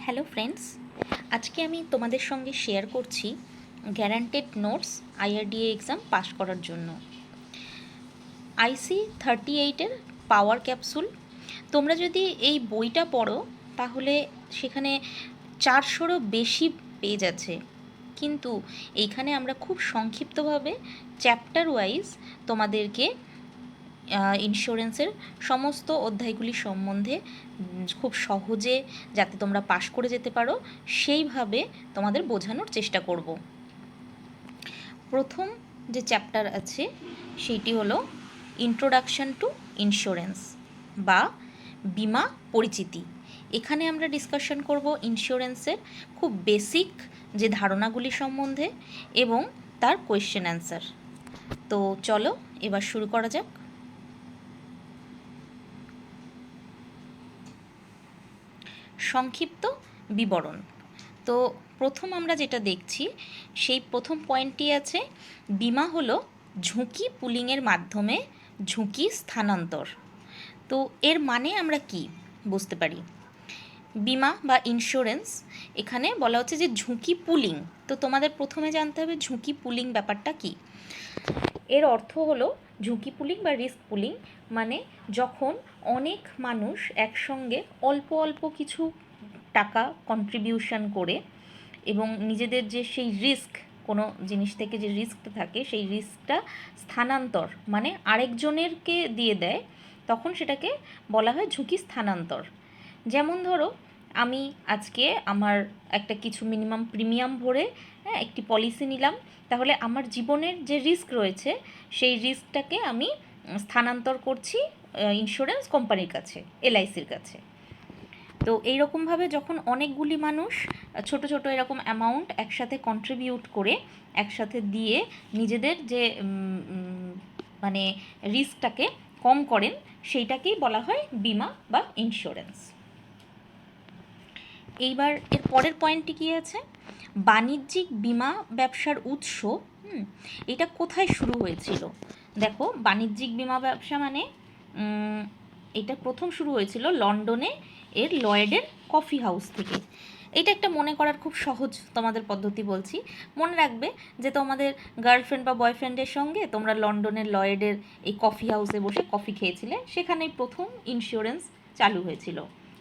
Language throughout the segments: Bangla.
হ্যালো ফ্রেন্ডস, আজকে আমি তোমাদের সঙ্গে শেয়ার করছি guaranteed notes IRDA exam pass করার জন্য। IC38-এর পাওয়ার ক্যাপসুল। তোমরা যদি এই বইটা পড়ো তাহলে সেখানে 400রও বেশি পেজ আছে, কিন্তু এইখানে আমরা খুব সংক্ষিপ্তভাবে চ্যাপ্টার ওয়াইজ তোমাদেরকে ইন্স্যুরেন্সের সমস্ত অধ্যায়গুলি সম্বন্ধে খুব সহজে যাতে তোমরা পাশ করে যেতে পারো সেইভাবে তোমাদের বোঝানোর চেষ্টা করব। প্রথম যে চ্যাপ্টার আছে সেইটি হলো ইন্ট্রোডাকশন টু ইন্স্যুরেন্স বা বিমা পরিচিতি। এখানে আমরা ডিসকাশন করব ইন্স্যুরেন্সের খুব বেসিক যে ধারণাগুলি সম্বন্ধে এবং তার কোয়েশ্চেন অ্যান্সার। তো চলো এবার শুরু করা যাক। সংক্ষিপ্ত বিবরণ। তো প্রথম আমরা যেটা দেখছি সেই প্রথম পয়েন্টটি আছে, বিমা হলো ঝুঁকি পুলিংয়ের মাধ্যমে ঝুঁকি স্থানান্তর। তো এর মানে আমরা কি বুঝতে পারি? বিমা বা ইন্স্যুরেন্স, এখানে বলা হচ্ছে যে ঝুঁকি পুলিং। তো তোমাদের প্রথমে জানতে হবে ঝুঁকি পুলিং ব্যাপারটা কি। এর অর্থ হলো ঝুঁকি পুলিং বা রিস্ক পুলিং মানে যখন অনেক মানুষ একসঙ্গে অল্প অল্প কিছু টাকা কন্ট্রিবিউশন করে এবং নিজেদের যে সেই রিস্ক, কোনো জিনিস থেকে যে রিস্কটা থাকে সেই রিস্কটা স্থানান্তর মানে আরেকজনেরকে দিয়ে দেয়, তখন সেটাকে বলা হয় ঝুঁকি স্থানান্তর। যেমন ধরো আমি আজকে আমার একটা কিছু মিনিমাম প্রিমিয়াম ভরে একটি পলিসি নিলাম, তাহলে আমার জীবনের যে রিস্ক রয়েছে সেই রিস্কটাকে আমি স্থানান্তর করছি ইন্স্যুরেন্স কোম্পানির কাছে, LICর কাছে। তো এইরকমভাবে যখন অনেকগুলি মানুষ ছোট ছোট এরকম অ্যামাউন্ট একসাথে কন্ট্রিবিউট করে একসাথে দিয়ে নিজেদের যে মানে রিস্কটাকে কম করেন, সেইটাকেই বলা হয় বিমা বা ইন্স্যুরেন্স। এইবার এর পরের পয়েন্টটি কী আছে, বাণিজ্যিক বিমা ব্যবসার উৎস। এটা কোথায় শুরু হয়েছিল? দেখো, বাণিজ্যিক বিমা ব্যবসা মানে এটা প্রথম শুরু হয়েছিল লন্ডনে এর লয়েডের কফি হাউস থেকে। এটা একটা মনে করার খুব সহজ তোমাদের পদ্ধতি বলছি। মনে রাখবে যে তোমাদের গার্লফ্রেন্ড বা বয়ফ্রেন্ডের সঙ্গে তোমরা লন্ডনের লয়েডের এই কফি হাউসে বসে কফি খেয়েছিলে, সেখানেই প্রথম ইন্স্যুরেন্স চালু হয়েছিল।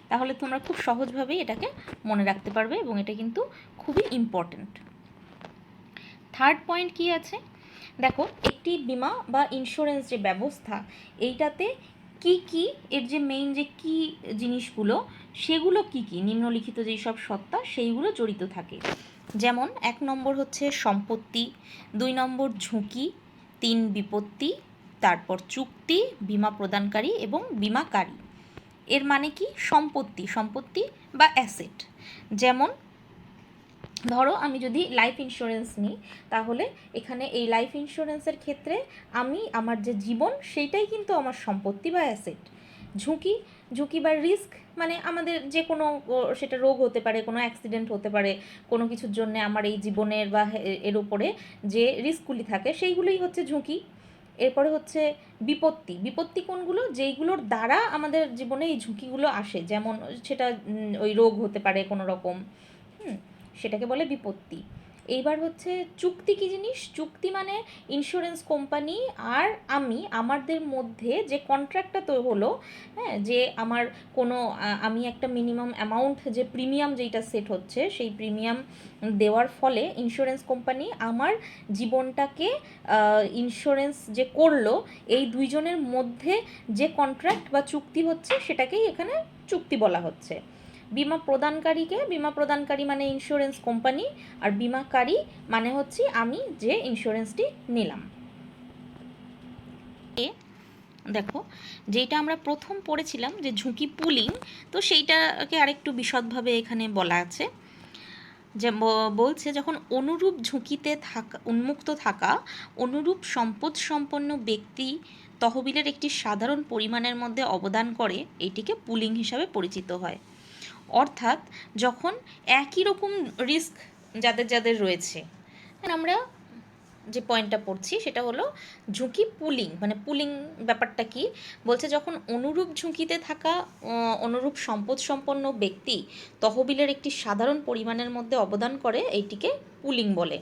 তাহলে তোমরা খুব সহজভাবেই এটাকে মনে রাখতে পারবে এবং এটা কিন্তু খুবই ইম্পর্ট্যান্ট। থার্ড পয়েন্ট কি আছে, দেখো একটি বিমা বা ইন্স্যুরেন্স যে ব্যবস্থা, এইটাতে কি কি এর যে মেইন যে কি জিনিসগুলো, সেগুলো কি কি নিম্নলিখিত যেই সব সত্তা সেইগুলো জড়িত থাকে। যেমন 1 নম্বর হচ্ছে সম্পত্তি, 2 নম্বর ঝুঁকি, 3 বিপত্তি, তারপর চুক্তি, বিমা প্রদানকারী এবং বিমাকারী। এর মানে কি, সম্পত্তি বা অ্যাসেট। যেমন ধরো আমি যদি লাইফ ইন্স্যুরেন্স নিই, তাহলে এখানে এই লাইফ ইন্স্যুরেন্সের ক্ষেত্রে আমি আমার যে জীবন সেইটাই কিন্তু আমার সম্পত্তি বা অ্যাসেট। ঝুঁকি বা রিস্ক মানে আমাদের যে কোনো, সেটা রোগ হতে পারে, কোনো অ্যাক্সিডেন্ট হতে পারে, কোনো কিছুর জন্য আমার এই জীবনের বা এর উপরে যে রিস্কগুলি থাকে সেইগুলোই হচ্ছে ঝুঁকি। এরপরে হচ্ছে বিপত্তি কোনগুলো, যেইগুলোর দ্বারা আমাদের জীবনে এই ঝুঁকিগুলো আসে, যেমন সেটা ওই রোগ হতে পারে কোনো রকম, সেটাকে বলে বিপত্তি। এইবার হচ্ছে চুক্তি। কী জিনিস চুক্তি? মানে ইন্স্যুরেন্স কোম্পানি আর আমাদের মধ্যে যে কন্ট্রাক্টটা তো হলো, হ্যাঁ, যে আমার কোনো আমি একটা মিনিমাম অ্যামাউন্ট যে প্রিমিয়াম যেইটা সেট হচ্ছে, সেই প্রিমিয়াম দেওয়ার ফলে ইন্স্যুরেন্স কোম্পানি আমার জীবনটাকে ইন্স্যুরেন্স যে করলো, এই দুইজনের মধ্যে যে কন্ট্রাক্ট বা চুক্তি হচ্ছে সেটাকেই এখানে চুক্তি বলা হচ্ছে। বিমা প্রদানকারী মানে ইন্স্যুরেন্স কোম্পানি, আর বিমাকারী মানে হচ্ছে আমি যে ইন্স্যুরেন্সটি নিলাম। দেখো, যেটা আমরা প্রথম পড়েছিলাম যে ঝুঁকি পুলিং, তো সেইটাকে আরেকটু বিশদভাবে এখানে বলা আছে। যে বলছে যখন অনুরূপ ঝুঁকিতে উন্মুক্ত থাকা অনুরূপ সম্পদ সম্পন্ন ব্যক্তি তহবিলের একটি সাধারণ পরিমাণের মধ্যে অবদান করে, এটিকে পুলিং হিসাবে পরিচিত হয়। অর্থাৎ যখন একই রকম রিস্ক যাদের রয়েছে, আমরা যে পয়েন্টটা পড়ছি সেটা হলো ঝুঁকি পুলিং। মানে পুলিং ব্যাপারটা কি বলছে, যখন অনুরূপ ঝুঁকিতে থাকা অনুরূপ সম্পদ সম্পন্ন ব্যক্তি তহবিলের একটি সাধারণ পরিমাণের মধ্যে অবদান করে, এইটিকে পুলিং বলে।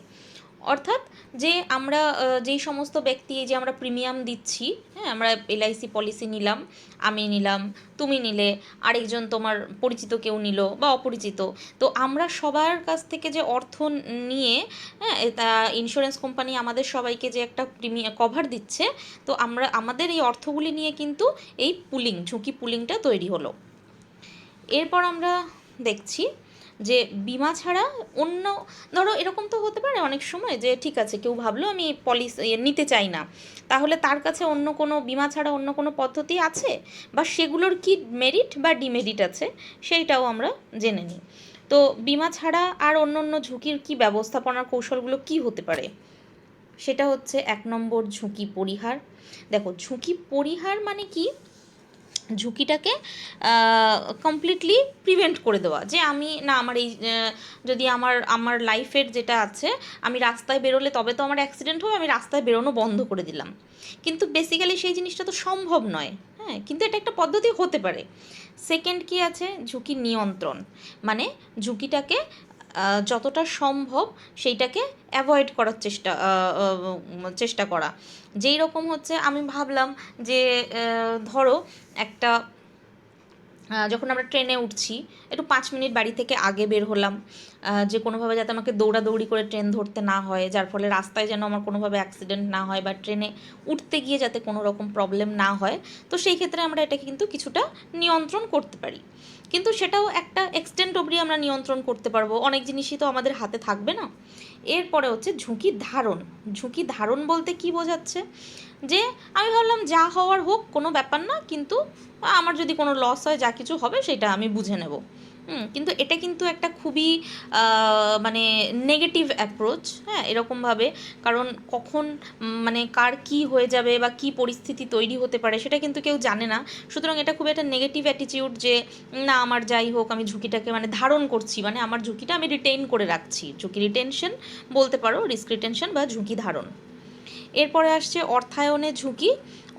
অর্থাৎ যে আমরা যেই সমস্ত ব্যক্তি, এই যে আমরা প্রিমিয়াম দিচ্ছি, হ্যাঁ, আমরা এলআইসি পলিসি নিলাম, আমি নিলাম, তুমি নিলে, আরেকজন তোমার পরিচিত কেউ নিল বা অপরিচিত, তো আমরা সবার কাছ থেকে যে অর্থ নিয়ে, হ্যাঁ, তা ইন্স্যুরেন্স কোম্পানি আমাদের সবাইকে যে একটা প্রিমিয়াম কভার দিচ্ছে, তো আমরা আমাদের এই অর্থগুলি নিয়ে কিন্তু এই পুলিং, ঝুঁকি পুলিংটা তৈরি হলো। এরপর আমরা দেখছি যে বিমা ছাড়া অন্য, ধরো এরকম তো হতে পারে অনেক সময় যে ঠিক আছে কেউ ভাবলো আমি পলিসি নিতে চাই না, তাহলে তার কাছে অন্য কোনো বিমা ছাড়া অন্য কোনো পদ্ধতি আছে, বা সেগুলোর কি মেরিট বা ডিমেরিট আছে সেইটাও আমরা জেনে নিই। তো বিমা ছাড়া আর অন্য অন্য ঝুঁকির কি ব্যবস্থাপনার কৌশলগুলো কি হতে পারে, সেটা হচ্ছে 1 নম্বর ঝুঁকি পরিহার। দেখো ঝুঁকি পরিহার মানে কি, ঝুঁকিটাকে কমপ্লিটলি প্রিভেন্ট করে দেওয়া, যে আমি না আমার এই যদি আমার লাইফের যেটা আছে, আমি রাস্তায় বেরোলে তবে তো আমার অ্যাক্সিডেন্ট হবে, আমি রাস্তায় বেরোনো বন্ধ করে দিলাম, কিন্তু বেসিক্যালি সেই জিনিসটা তো সম্ভব নয়, হ্যাঁ, কিন্তু এটা একটা পদ্ধতি হতে পারে। সেকেন্ড কি আছে, ঝুঁকি নিয়ন্ত্রণ, মানে ঝুঁকিটাকে যতটা সম্ভব সেইটাকে অ্যাভয়েড করার চেষ্টা করা। যেই রকম হচ্ছে আমি ভাবলাম যে ধরো একটা যখন আমরা ট্রেনে উঠছি, একটু 5 মিনিট বাড়ি থেকে আগে বের হলাম, যে কোনোভাবে যাতে আমাকে দৌড়াদৌড়ি করে ট্রেন ধরতে না হয়, যার ফলে রাস্তায় যেন আমার কোনোভাবে অ্যাক্সিডেন্ট না হয়, বা ট্রেনে উঠতে গিয়ে যাতে কোনো রকম প্রবলেম না হয়, তো সেই ক্ষেত্রে আমরা এটাকে কিন্তু কিছুটা নিয়ন্ত্রণ করতে পারি। কিন্তু সেটাও একটা এক্সটেন্ট অবধি আমরা নিয়ন্ত্রণ করতে পারবো, অনেক জিনিসই তো আমাদের হাতে থাকবে না। এরপরে হচ্ছে ঝুঁকি ধারণ। ঝুঁকি ধারণ বলতে কি বোঝাচ্ছে, যে আমি ভাবলাম যা হওয়ার হোক কোনো ব্যাপার না, কিন্তু আমার যদি কোনো লস হয় যা কিছু হবে সেটা আমি বুঝে নেব। কিন্তু এটা কিন্তু একটা খুবই মানে নেগেটিভ অ্যাপ্রোচ, হ্যাঁ, এরকমভাবে, কারণ কখন মানে কার কি হয়ে যাবে বা কি পরিস্থিতি তৈরি হতে পারে সেটা কিন্তু কেউ জানে না। সুতরাং এটা খুব একটা নেগেটিভ অ্যাটিটিউড, যে না আমার যাই হোক আমি ঝুঁকিটাকে মানে ধারণ করছি, মানে আমার ঝুঁকিটা আমি রিটেইন করে রাখছি, ঝুঁকি রিটেনশন বলতে পারো, রিস্ক রিটেনশন বা ঝুঁকি ধারণ। এরপরে আসছে অর্থায়নে ঝুঁকি,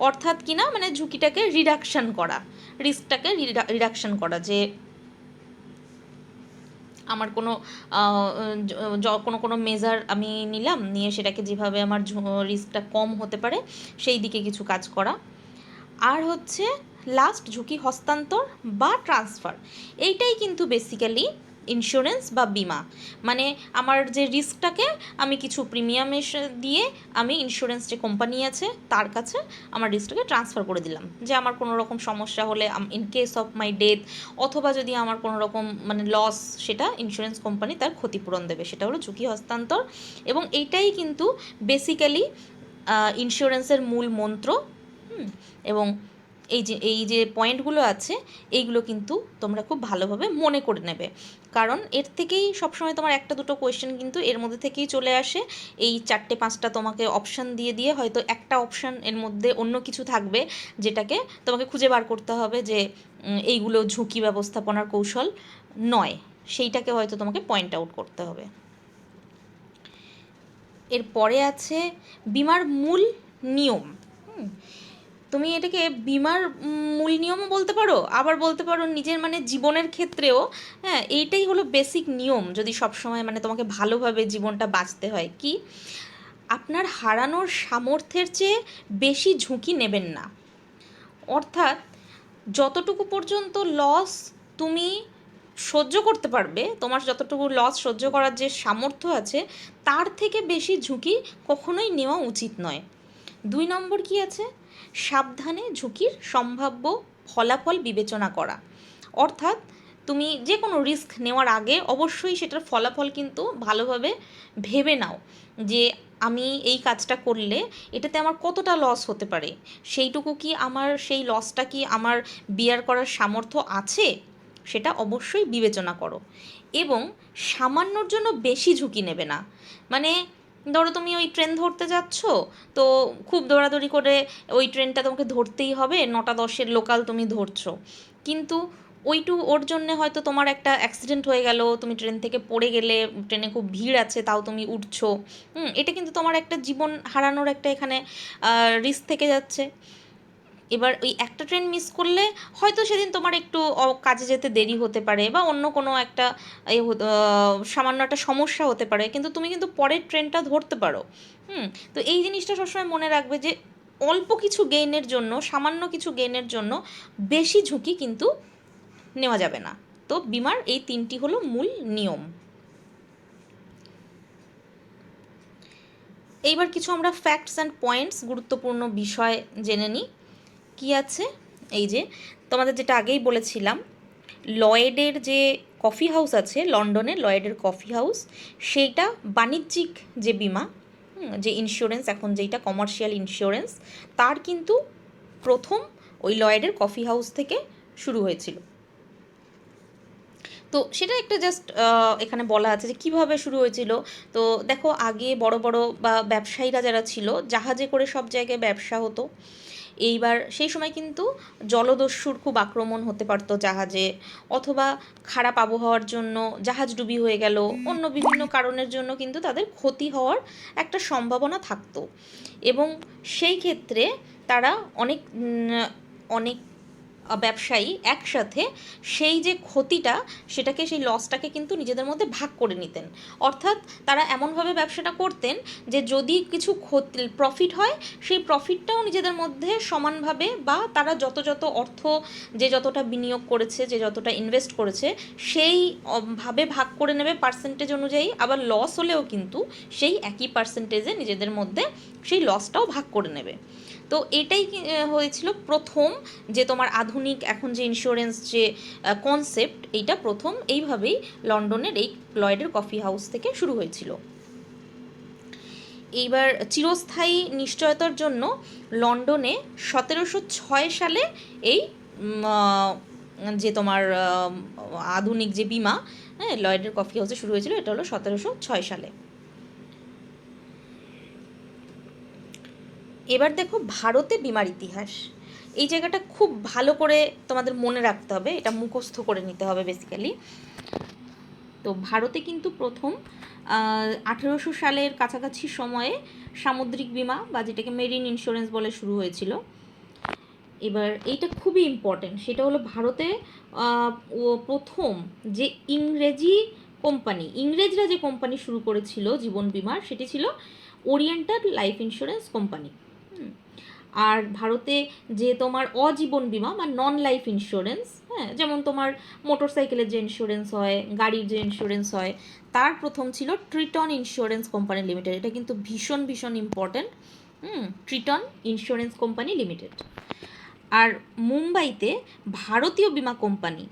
অর্থাৎ কিনা মানে ঝুঁকিটাকে রিডাকশন করা, রিস্কটাকে রিডাকশন করা, যে আমার কোনো কোনো মেজার আমি নিলাম, নিয়ে সেটাকে যেভাবে আমার রিস্কটা কম হতে পারে সেই দিকে কিছু কাজ করা। আর হচ্ছে লাস্ট ঝুঁকি হস্তান্তর বা ট্রান্সফার, এইটাই কিন্তু বেসিক্যালি ইন্স্যুরেন্স বা বিমা, মানে আমার যে রিস্কটাকে আমি কিছু প্রিমিয়াম দিয়ে আমি ইন্স্যুরেন্স যে কোম্পানি আছে তার কাছে আমার রিস্কটাকে ট্রান্সফার করে দিলাম, যে আমার কোনো রকম সমস্যা হলে in case of my death, অথবা যদি আমার কোনো রকম মানে লস, সেটা ইন্স্যুরেন্স কোম্পানি তার ক্ষতিপূরণ দেবে, সেটা হলো ঝুঁকি হস্তান্তর। এবং এইটাই কিন্তু বেসিক্যালি ইন্স্যুরেন্সের মূল মন্ত্র। এবং এই যে পয়েন্টগুলো আছে এইগুলো কিন্তু তোমরা খুব ভালোভাবে মনে করে নেবে, কারণ এর থেকেই সবসময় তোমার একটা দুটো কোয়েশ্চেন কিন্তু এর মধ্যে থেকেই চলে আসে। এই 4-5টা তোমাকে অপশান দিয়ে দিয়ে হয়তো একটা অপশান এর মধ্যে অন্য কিছু থাকবে, যেটাকে তোমাকে খুঁজে বার করতে হবে যে এইগুলো ঝুঁকি ব্যবস্থাপনার কৌশল নয়, সেইটাকে হয়তো তোমাকে পয়েন্ট আউট করতে হবে। এরপরে আছে বিমার মূল নিয়ম। তুমি এটাকে বিমার মূল নিয়মও বলতে পারো, আবার বলতে পারো নিজের মানে জীবনের ক্ষেত্রেও, হ্যাঁ, এইটাই হলো বেসিক নিয়ম, যদি সবসময় মানে তোমাকে ভালোভাবে জীবনটা বাঁচতে হয়। কি, আপনার হারানোর সামর্থ্যের চেয়ে বেশি ঝুঁকি নেবেন না। অর্থাৎ যতটুকু পর্যন্ত লস তুমি সহ্য করতে পারবে, তোমার যতটুকু লস সহ্য করার যে সামর্থ্য আছে, তার থেকে বেশি ঝুঁকি কখনোই নেওয়া উচিত নয়। 2 নম্বর কি আছে, সাবধানে ঝুঁকির সম্ভাব্য ফলাফল বিবেচনা করা। অর্থাৎ তুমি যে কোনো রিস্ক নেওয়ার আগে অবশ্যই সেটার ফলাফল কিন্তু ভালোভাবে ভেবে নাও, যে আমি এই কাজটা করলে এটাতে আমার কতটা লস হতে পারে, সেইটুকু কি আমার, সেই লসটা কি আমার বিয়ার করার সামর্থ্য আছে, সেটা অবশ্যই বিবেচনা করো। এবং সামান্যর জন্য বেশি ঝুঁকি নেবে না। মানে ধরো তুমি ওই ট্রেন ধরতে যাচ্ছ, তো খুব দৌড়াদৌড়ি করে ওই ট্রেনটা তোমাকে ধরতেই হবে, 9টা 10-এর লোকাল তুমি ধরছো, কিন্তু ওর জন্যে হয়তো তোমার একটা অ্যাক্সিডেন্ট হয়ে গেল, তুমি ট্রেন থেকে পড়ে গেলে, ট্রেনে খুব ভিড় আছে তাও তুমি উঠছো, এটা কিন্তু তোমার একটা জীবন হারানোর একটা এখানে রিস্ক থেকে যাচ্ছে। এবার ওই একটা ট্রেন মিস করলে হয়তো সেদিন তোমার একটু কাজে যেতে দেরি হতে পারে, বা অন্য কোনো একটা সামান্য একটা সমস্যা হতে পারে, কিন্তু তুমি কিন্তু পরের ট্রেনটা ধরতে পারো। তো এই জিনিসটা সবসময় মনে রাখবে যে অল্প কিছু গেইনের জন্য, সামান্য কিছু গেইনের জন্য বেশি ঝুঁকি কিন্তু নেওয়া যাবে না। তো বিমার এই 3টি হলো মূল নিয়ম। এইবার কিছু আমরা ফ্যাক্টস অ্যান্ড পয়েন্টস, গুরুত্বপূর্ণ বিষয় জেনে নিই। কি আছে, এই যে তোমাদের যেটা আগেই বলেছিলাম, লয়েডের যে কফি হাউস আছে লন্ডনে, লয়েডের কফি হাউস, সেইটা বাণিজ্যিক যে বিমা, যে ইন্স্যুরেন্স এখন যেইটা কমার্শিয়াল ইন্স্যুরেন্স, তার কিন্তু প্রথম ওই লয়েডের কফি হাউস থেকে শুরু হয়েছিল। তো সেটা একটা জাস্ট এখানে বলা আছে যে কীভাবে শুরু হয়েছিল। তো দেখো, আগে বড় বড় বা ব্যবসায়ীরা যারা ছিল, জাহাজে করে সব জায়গায় ব্যবসা হতো। এইবার সেই সময় কিন্তু জলদস্যুর খুব আক্রমণ হতে পারতো জাহাজে, অথবা খারাপ আবহাওয়ার জন্য জাহাজ ডুবি হয়ে গেল, অন্য বিভিন্ন কারণের জন্য কিন্তু তাদের ক্ষতি হওয়ার একটা সম্ভাবনা থাকতো। এবং সেই ক্ষেত্রে তারা অনেক অনেক ব্যবসায়ী একসাথে সেই যে ক্ষতিটা, সেটাকে, সেই লসটাকে কিন্তু নিজেদের মধ্যে ভাগ করে নিতেন। অর্থাৎ তারা এমনভাবে ব্যবসাটা করতেন যে যদি কিছু প্রফিট হয়, সেই প্রফিটটাও নিজেদের মধ্যে সমানভাবে, বা তারা যত অর্থ, যে যতটা বিনিয়োগ করেছে, যে যতটা ইনভেস্ট করেছে, সেই ভাবে ভাগ করে নেবে পার্সেন্টেজ অনুযায়ী। আবার লস হলেও কিন্তু সেই একই পার্সেন্টেজে নিজেদের মধ্যে সেই লসটাও ভাগ করে নেবে। তো এটাই হয়েছিল প্রথম, যে তোমার আধুনিক এখন যে ইন্স্যুরেন্স যে কনসেপ্ট, এইটা প্রথম এইভাবেই লন্ডনের এই লয়েডের কফি হাউস থেকে শুরু হয়েছিল। এইবার চিরস্থায়ী নিশ্চয়তার জন্য লন্ডনে 1706 সালে এই যে তোমার আধুনিক যে বিমা, লয়েডের কফি হাউসে শুরু হয়েছিল, এটা হলো 1706 সালে। এবার দেখো ভারতে বিমার ইতিহাস। এই জায়গাটা খুব ভালো করে তোমাদের মনে রাখতে হবে, এটা মুখস্থ করে নিতে হবে বেসিক্যালি। তো ভারতে কিন্তু প্রথম 1800 সালের কাছাকাছি সময়ে সামুদ্রিক বিমা, বা যেটাকে মেরিন ইন্স্যুরেন্স বলে, শুরু হয়েছিল। এবার এইটা খুবই ইম্পর্টেন্ট, সেটা হলো ভারতে প্রথম যে ইংরেজরা যে কোম্পানি শুরু করেছিল জীবন বিমার, সেটি ছিল ওরিয়েন্টাল লাইফ ইন্স্যুরেন্স কোম্পানি। আর ভারতে যে তোমার অজীবন বিমা বা নন লাইফ ইন্স্যুরেন্স, যেমন তোমার মোটরসাইকেলের যে ইন্স্যুরেন্স হয়, গাড়ির যে ইন্স্যুরেন্স হয়, তার প্রথম ছিল ট্রিটন ইন্স্যুরেন্স কোম্পানি লিমিটেড। এটা কিন্তু ভীষণ ভীষণ important, Triton insurance company limited. আর মুম্বাইতে ভারতীয় বিমা কোম্পানি,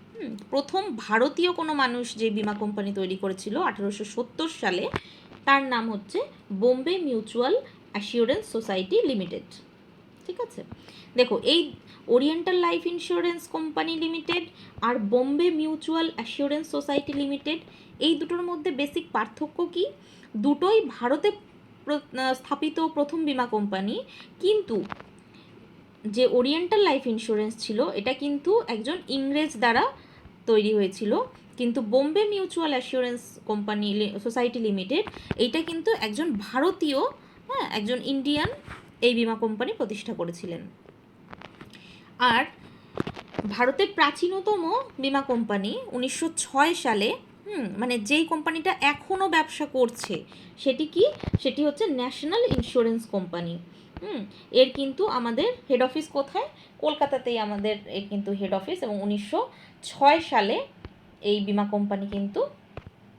প্রথম ভারতীয় কোনো মানুষ যে বিমা কোম্পানি তৈরি করেছিল 1870 সালে, তার নাম হচ্ছে Bombay mutual assurance society limited. ঠিক আছে, দেখো এই oriental life insurance company limited আর Bombay mutual assurance society limited, এই দুটোর মধ্যে বেসিক পার্থক্য কি? দুটোই ভারতে স্থাপিত প্রথম বিমা কোম্পানি, কিন্তু যে ওরিয়েন্টাল লাইফ ইন্স্যুরেন্স ছিল, এটা কিন্তু একজন ইংরেজ দ্বারা তৈরি হয়েছিল, কিন্তু Bombay mutual assurance company society limited, এইটা কিন্তু একজন ভারতীয়, একজন ইন্ডিয়ান এই বিমা কোম্পানি প্রতিষ্ঠা করেছিলেন। আর ভারতের প্রাচীনতম বিমা কোম্পানি 1906 সালে, মানে যেই কোম্পানিটা এখনও ব্যবসা করছে, সেটি হচ্ছে ন্যাশনাল ইন্স্যুরেন্স কোম্পানি। এর কিন্তু আমাদের হেড অফিস কোথায়? কলকাতাতেই আমাদের এর কিন্তু হেড অফিস, এবং 1906 সালে এই বিমা কোম্পানি কিন্তু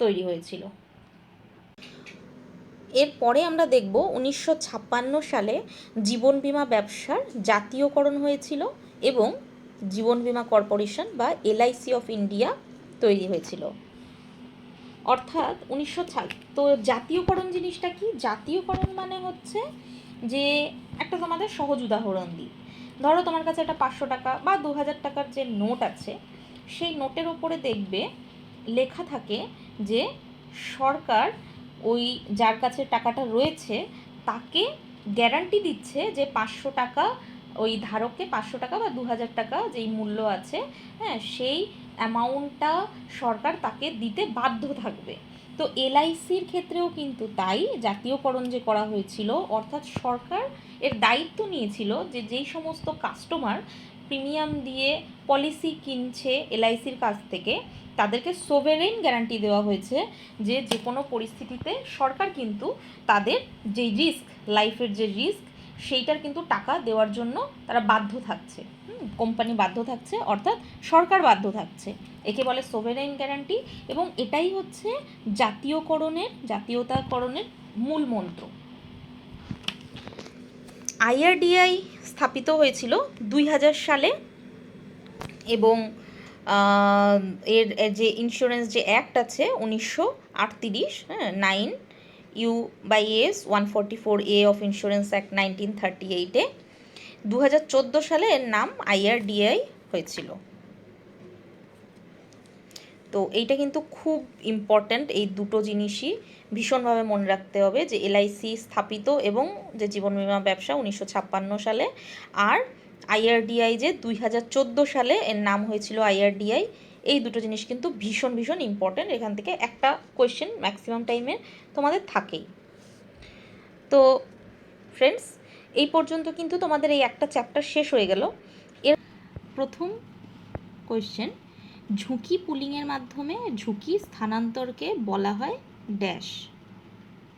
তৈরি হয়েছিল। এরপরে আমরা দেখব 1956 সালে জীবন বিমা ব্যবসার জাতীয়করণ হয়েছিল, এবং জীবন বিমা কর্পোরেশন বা এলআইসি অফ ইন্ডিয়া তৈরি হয়েছিল। অর্থাৎ তো জাতীয়করণ জিনিসটা কি? জাতীয়করণ মানে হচ্ছে যে, একটা তোমাদের সহজ উদাহরণ দিই। ধরো তোমার কাছে একটা 500 টাকা বা 2000 টাকার যে নোট আছে, সেই নোটের ওপরে দেখবে লেখা থাকে যে সরকার ওই যার কাছে টাকাটা রয়েছে তাকে গ্যারান্টি দিচ্ছে যে 500 টাকা ওই ধারককে 500 টাকা বা 2000 টাকা যেই মূল্য আছে, হ্যাঁ, সেই অ্যামাউন্টটা সরকার তাকে দিতে বাধ্য থাকবে। তো এলআইসির ক্ষেত্রেও কিন্তু তাই, জাতীয়করণ যে করা হয়েছিল, অর্থাৎ সরকার এর দায়িত্ব নিয়েছিল যে যেই সমস্ত কাস্টমার প্রিমিয়াম দিয়ে পলিসি কিনছে এলআইসির কাছ থেকে, তাদেরকে সোভেরেন গ্যারান্টি দেওয়া হয়েছে যে যে কোনো পরিস্থিতিতে সরকার কিন্তু তাদের যে রিস্ক, লাইফের যে রিস্ক, সেইটার কিন্তু টাকা দেওয়ার জন্য তারা বাধ্য থাকছে, কোম্পানি বাধ্য থাকছে, অর্থাৎ সরকার বাধ্য থাকছে। একে বলে সোভেরেন গ্যারান্টি, এবং এটাই হচ্ছে জাতীয়তাকরণের মূল মন্ত্র। আইআরডিআই স্থাপিত হয়েছিল 2000 সালে, এবং এর যে ইন্স্যুরেন্স যে অ্যাক্ট আছে 1938, হ্যাঁ, 9 U/S 144A of insurance act 1938-এ 2014 সালে এর নাম আইআরডিআই হয়েছিল। তো এইটা কিন্তু খুব ইম্পর্ট্যান্ট, এই দুটো জিনিসই ভীষণভাবে মনে রাখতে হবে, যে এলআইসি স্থাপিত এবং যে জীবন বীমা ব্যবসা 1956 সালে, আর আইআরডিআই যে 2014 সালে এর নাম হয়েছিল আইআরডিআই। এই দুটো জিনিস কিন্তু ভীষণ ভীষণ ইম্পর্ট্যান্ট, এখান থেকে একটা কোয়েশ্চেন ম্যাক্সিমাম টাইমে তোমাদের থাকেই। তো ফ্রেন্ডস, এই পর্যন্ত কিন্তু তোমাদের এই একটা চ্যাপ্টার শেষ হয়ে গেল। এর প্রথম কোয়েশ্চেন, ঝুঁকি পুলিংয়ের মাধ্যমে ঝুঁকি স্থানান্তরকে বলা হয় ড্যাশ।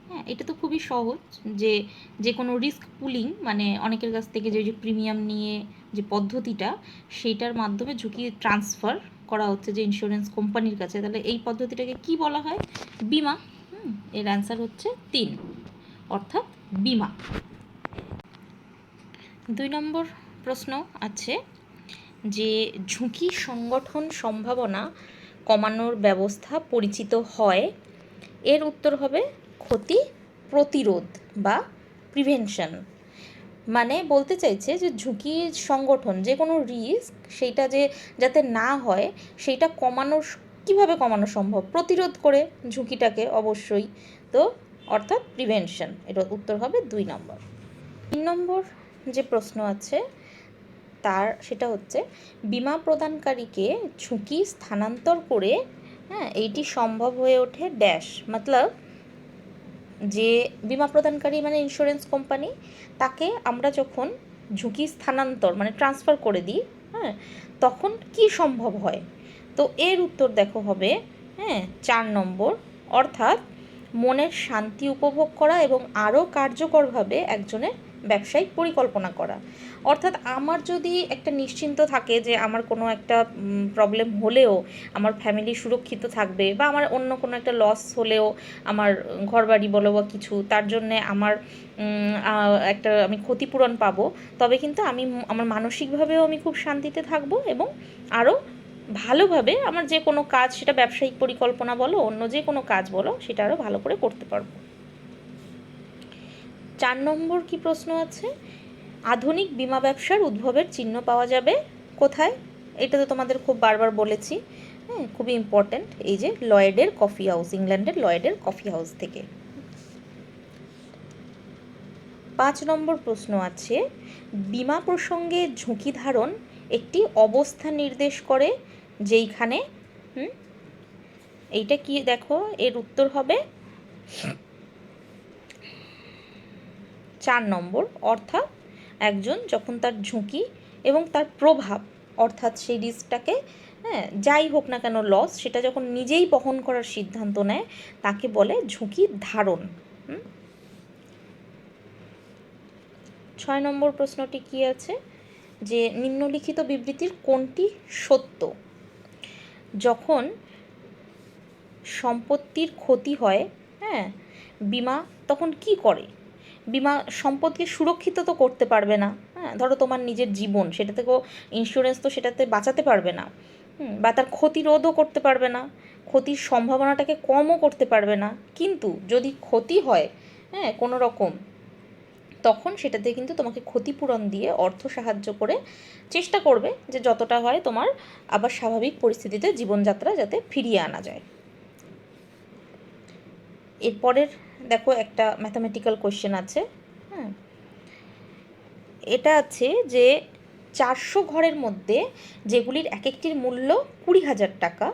হ্যাঁ, এটা তো খুবই সহজ, যে যে কোনো রিস্ক পুলিং মানে অনেকের কাছ থেকে যে প্রিমিয়াম নিয়ে যে পদ্ধতিটা, সেইটার মাধ্যমে ঝুঁকি ট্রান্সফার করা হচ্ছে যে ইন্স্যুরেন্স কোম্পানির কাছে, তাহলে এই পদ্ধতিটাকে কি বলা হয়? বিমা। এর অ্যান্সার হচ্ছে 3, অর্থাৎ বিমা। 2 নম্বর প্রশ্ন আছে যে ঝুঁকি সংগঠন সম্ভাবনা কমানোর ব্যবস্থা পরিচিত হয়, এর উত্তর হবে ক্ষতি প্রতিরোধ বা প্রিভেনশন। মানে বলতে চাইছে যে ঝুঁকি সংগঠন, যে কোনো রিস্ক, সেইটা যে যাতে না হয় সেইটা কীভাবে কমানো সম্ভব? প্রতিরোধ করে ঝুঁকিটাকে, অবশ্যই। তো অর্থাৎ প্রিভেনশন, এটার উত্তর হবে 2 নম্বর। 3 নম্বর যে প্রশ্ন আছে সেটা হচ্ছে বিমা প্রদানকারীকে ঝুঁকি স্থানান্তর করে, হ্যাঁ, এইটি সম্ভব হয়ে ওঠে ড্যাশ। মতলব যে বিমা প্রদানকারী মানে ইন্স্যুরেন্স কোম্পানি, তাকে আমরা যখন ঝুঁকি স্থানান্তর মানে ট্রান্সফার করে দিই, হ্যাঁ, তখন কি সম্ভব হয়? তো এর উত্তর দেখো হবে, হ্যাঁ, 4 নম্বর, অর্থাৎ মনের শান্তি উপভোগ করা এবং আরও কার্যকরভাবে একজনের ব্যবসায়িক পরিকল্পনা করা। অর্থাৎ আমার যদি একটা নিশ্চিন্ত থাকে যে আমার কোনো একটা প্রবলেম হলেও আমার ফ্যামিলি সুরক্ষিত থাকবে, বা আমার অন্য কোনো একটা লস হলেও আমার ঘরবাড়ি বলো বা কিছু, তার জন্যে আমার আমি ক্ষতিপূরণ পাবো, তবে কিন্তু আমার মানসিকভাবেও আমি খুব শান্তিতে থাকবো, এবং আরও ভালোভাবে আমার যে কোনো কাজ, সেটা ব্যবসায়িক পরিকল্পনা বলো, অন্য যে কোনো কাজ বলো, সেটা আরও ভালো করে করতে পারবো। 4 নম্বর কি প্রশ্ন আছে? আধুনিক বিমা ব্যবসার উদ্ভবের চিহ্ন পাওয়া যাবে কোথায়? এটা তো তোমাদের খুব বারবার বলেছি, হ্যাঁ, খুবই ইম্পর্ট্যান্ট, এই যে লয়েডের কফি হাউস, ইংল্যান্ডের লয়েডের কফি হাউস থেকে। 5 নম্বর প্রশ্ন আছে, বিমা প্রসঙ্গে ঝুঁকি ধারণ একটি অবস্থা নির্দেশ করে যেইখানে, এইটা কি দেখো, এর উত্তর হবে 4 নম্বর, অর্থাৎ একজন যখন তার ঝুঁকি এবং তার প্রভাব, অর্থাৎ সেই রিস্কটাকে, হ্যাঁ, যাই হোক না কেন লস, সেটা যখন নিজেই বহন করার সিদ্ধান্ত নেয়, তাকে বলে ঝুঁকি ধারণ। 6 নম্বর প্রশ্নটি কি আছে? যে নিম্নলিখিত বিবৃতির কোনটি সত্য? যখন সম্পত্তির ক্ষতি হয়, হ্যাঁ, বিমা তখন কি করে? বিমা সম্পদকে সুরক্ষিত তো করতে পারবে না, হ্যাঁ, ধরো তোমার নিজের জীবন, সেটা থেকেও ইন্স্যুরেন্স তো সেটাতে বাঁচাতে পারবে না, বা তার ক্ষতিরোধও করতে পারবে না, ক্ষতির সম্ভাবনাটাকে কমও করতে পারবে না। কিন্তু যদি ক্ষতি হয়, হ্যাঁ, কোনো রকম, তখন সেটাতে কিন্তু তোমাকে ক্ষতিপূরণ দিয়ে অর্থ সাহায্য করে চেষ্টা করবে যে যতটা হয় তোমার আবার স্বাভাবিক পরিস্থিতিতে জীবনযাত্রা যাতে ফিরিয়ে আনা যায়। এরপরের দেখো একটা ম্যাথামেটিক্যাল কোয়েশ্চেন আছে, হ্যাঁ, এটা আছে যে 400 ঘরের মধ্যে যেগুলির এক একটির মূল্য 20,000 টাকা,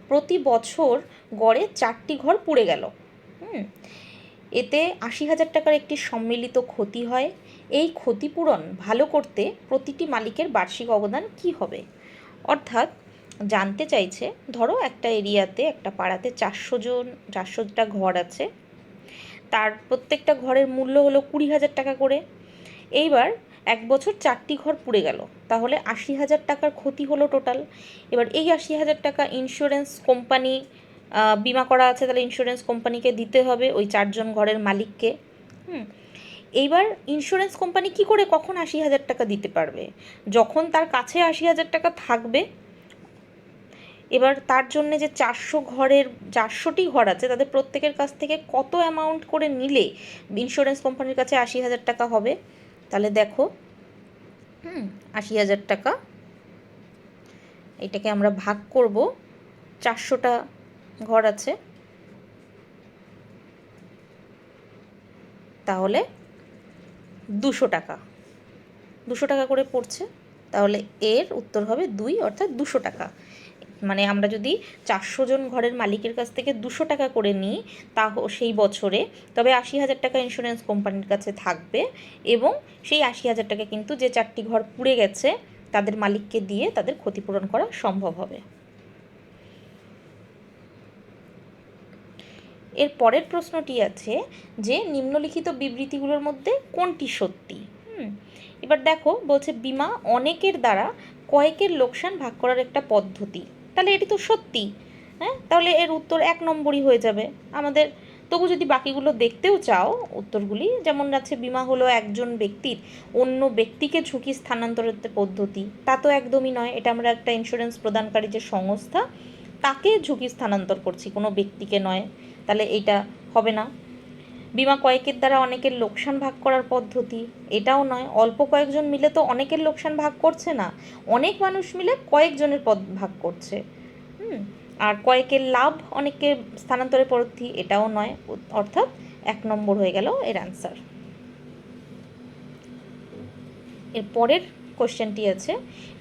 প্রতি বছর গড়ে 4টি ঘর পুড়ে গেল। এতে 80,000 টাকার একটি সম্মিলিত ক্ষতি হয়। এই ক্ষতিপূরণ ভালো করতে প্রতিটি মালিকের বার্ষিক অবদান কী হবে? অর্থাৎ জানতে চাইছে, ধরো একটা এরিয়াতে, একটা পাড়াতে 400টা ঘর আছে, তার প্রত্যেকটা ঘরের মূল্য হলো 20,000 টাকা করে। এইবার এক বছর 4টি ঘর পুড়ে গেল, তাহলে 80,000 টাকার ক্ষতি হলো টোটাল। এবার এই 80,000 টাকা ইন্স্যুরেন্স কোম্পানি বিমা করা আছে, তাহলে ইন্স্যুরেন্স কোম্পানিকে দিতে হবে, ওই 4জন ঘরের মালিককে। এইবার ইন্স্যুরেন্স কোম্পানি কি করে কখন 80,000 টাকা দিতে পারবে? যখন তার কাছে 80,000 টাকা থাকবে। এবার তার জন্যে যে 400টি ঘর আছে, তাদের প্রত্যেকের কাছ থেকে কত অ্যামাউন্ট করে নিলে ইন্স্যুরেন্স কোম্পানির কাছে 80,000 টাকা হবে? তাহলে দেখো, 80,000 টাকা, এটাকে আমরা ভাগ করব, 400টা ঘর আছে, তাহলে 200 টাকা করে পড়ছে। তাহলে এর উত্তর হবে 2, অর্থাৎ 200 টাকা। মানে আমরা যদি 400 জন ঘরের মালিকের কাছ থেকে 200 টাকা করে নিই সেই বছরে, তবে 80,000 টাকা ইন্স্যুরেন্স কোম্পানির কাছে থাকবে, এবং সেই 80,000 টাকা কিন্তু যে 4টি ঘর পুড়ে গেছে তাদের মালিককে দিয়ে তাদের ক্ষতিপূরণ করা সম্ভব হবে। এর পরের প্রশ্নটি আছে যে নিম্নলিখিত বিবৃতিগুলোর মধ্যে কোনটি সত্যি? এবার দেখো, বলছে বিমা অনেকের দ্বারা কয়েকের লোকসান ভাগ করার একটা পদ্ধতি, তাহলে এটি তো সত্যি। তাহলে এর উত্তর 1 নম্বরই হয়ে যাবে আমাদের। তবু যদি বাকিগুলো দেখতেও চাও উত্তরগুলি, যেমন আছে বিমা হলো একজন ব্যক্তির অন্য ব্যক্তিকে ঝুঁকি স্থানান্তরের পদ্ধতি, তা তো একদমই নয়। এটা আমরা একটা ইন্স্যুরেন্স প্রদানকারী যে সংস্থা, তাকে ঝুঁকি স্থানান্তর করছি, কোনো ব্যক্তিকে নয়, তাহলে এইটা হবে না। বিমা কয়েকের দ্বারা অনেকের লোকসান ভাগ করার পদ্ধতি, এটাও নয়। অল্প কয়েকজন মিলে তো অনেকের লোকসান ভাগ করছে না, অনেক মানুষ মিলে কয়েকজনের ভাগ করছে। আর কয়েকের লাভ অনেকের স্থানান্তরের পদ্ধতি, এটাও নয়, অর্থাৎ 1 নম্বর হয়ে গেল এর অ্যান্সার। এর পরের কোশ্চেনটি আছে,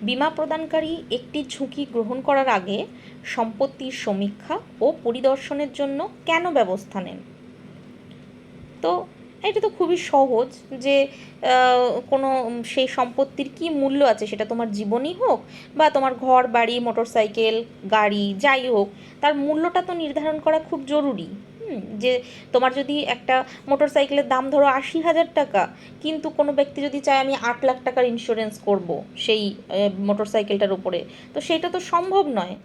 বিমা প্রদানকারী একটি ঝুঁকি গ্রহণ করার আগে সম্পত্তির সমীক্ষা ও পরিদর্শনের জন্য কেন ব্যবস্থা নেন? তো এটা তো খুবই সহজ, যে কোনো সেই সম্পত্তির কি মূল্য আছে, সেটা তোমার জীবনই হোক বা তোমার ঘর বাড়ি মোটরসাইকেল গাড়ি যাই হোক, তার মূল্যটা তো নির্ধারণ করা খুব জরুরি। যে তোমার যদি একটা মোটরসাইকেলের দাম ধরো 80,000 টাকা, কিন্তু কোনো ব্যক্তি যদি চায় আমি 8 লাখ টাকার ইন্স্যুরেন্স করব সেই মোটরসাইকেলটার উপরে, তো সেটা তো সম্ভব নয়।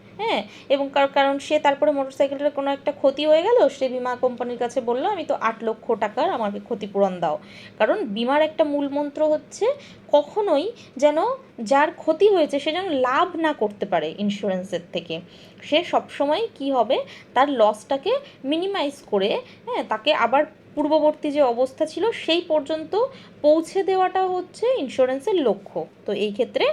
এবং কারণ সে তারপরে মোটরসাইকেলটার কোনো একটা ক্ষতি হয়ে গেল, সে বিমা কোম্পানির কাছে বললো আমি তো 8 লক্ষ টাকার আমাকে ক্ষতিপূরণ দাও। কারণ বিমার একটা মূল মন্ত্র হচ্ছে কখনোই যেন যার ক্ষতি হয়েছে সে যেন লাভ না করতে পারে ইন্স্যুরেন্সের থেকে। সে সবসময় কি হবে, তার লসটাকে মিনিমাইজ করে তাকে আবার পূর্ববর্তী যে অবস্থা ছিল সেই পর্যন্ত পৌঁছে দেওয়াটা হচ্ছে ইন্স্যুরেন্সের লক্ষ্য। তো এই ক্ষেত্রে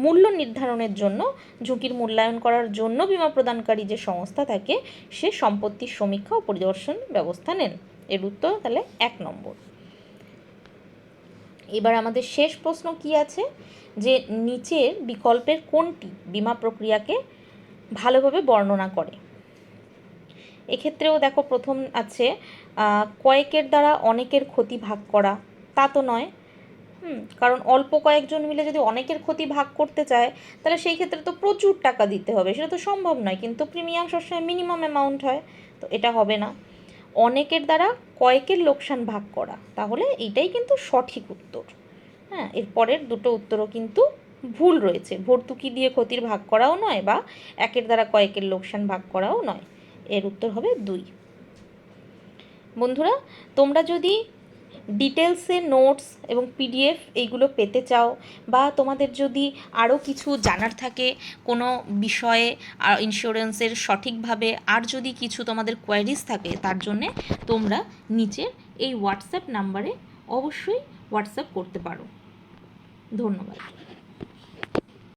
মূল্য নির্ধারণের জন্য, ঝুঁকির মূল্যায়ন করার জন্য বিমা প্রদানকারী যে সংস্থা থাকে সে সম্পত্তির সমীক্ষা ও পরিদর্শন ব্যবস্থা নেন। এর উত্তর তাহলে 1 নম্বর। এবার আমাদের শেষ প্রশ্ন কি আছে, যে নিচের বিকল্পের কোনটি বিমা প্রক্রিয়াকে ভালোভাবে বর্ণনা করে? এক্ষেত্রেও দেখো, প্রথম আছে কয়েকের দ্বারা অনেকের ক্ষতি ভাগ করা, তা তো নয়। কারণ অল্প কয়েকজন মিলে যদি অনেকের ক্ষতি ভাগ করতে চায়, তাহলে সেই ক্ষেত্রে তো প্রচুর টাকা দিতে হবে, সেটা তো সম্ভব নয়, কিন্তু প্রিমিয়াম সবসময় মিনিমাম অ্যামাউন্ট হয়, তো এটা হবে না। অনেকের দ্বারা কয়েকের লোকসান ভাগ করা, তাহলে এইটাই কিন্তু সঠিক উত্তর। এর পরের দুটো উত্তরও কিন্তু ভুল রয়েছে, ভর্তুকি দিয়ে ক্ষতির ভাগ করাও নয়, বা একের দ্বারা কয়েকের লোকসান ভাগ করাও নয়। এর উত্তর হবে 2। বন্ধুরা, তোমরা যদি ডিটেলসে নোটস এবং পিডিএফ এইগুলো পেতে চাও, বা তোমাদের যদি আরও কিছু জানার থাকে কোনো বিষয়ে ইন্স্যুরেন্সের সঠিকভাবে, আর যদি কিছু তোমাদের কোয়ারিজ থাকে, তার জন্যে তোমরা নিচের এই হোয়াটসঅ্যাপ নাম্বারে অবশ্যই হোয়াটসঅ্যাপ করতে পারো। ধন্যবাদ।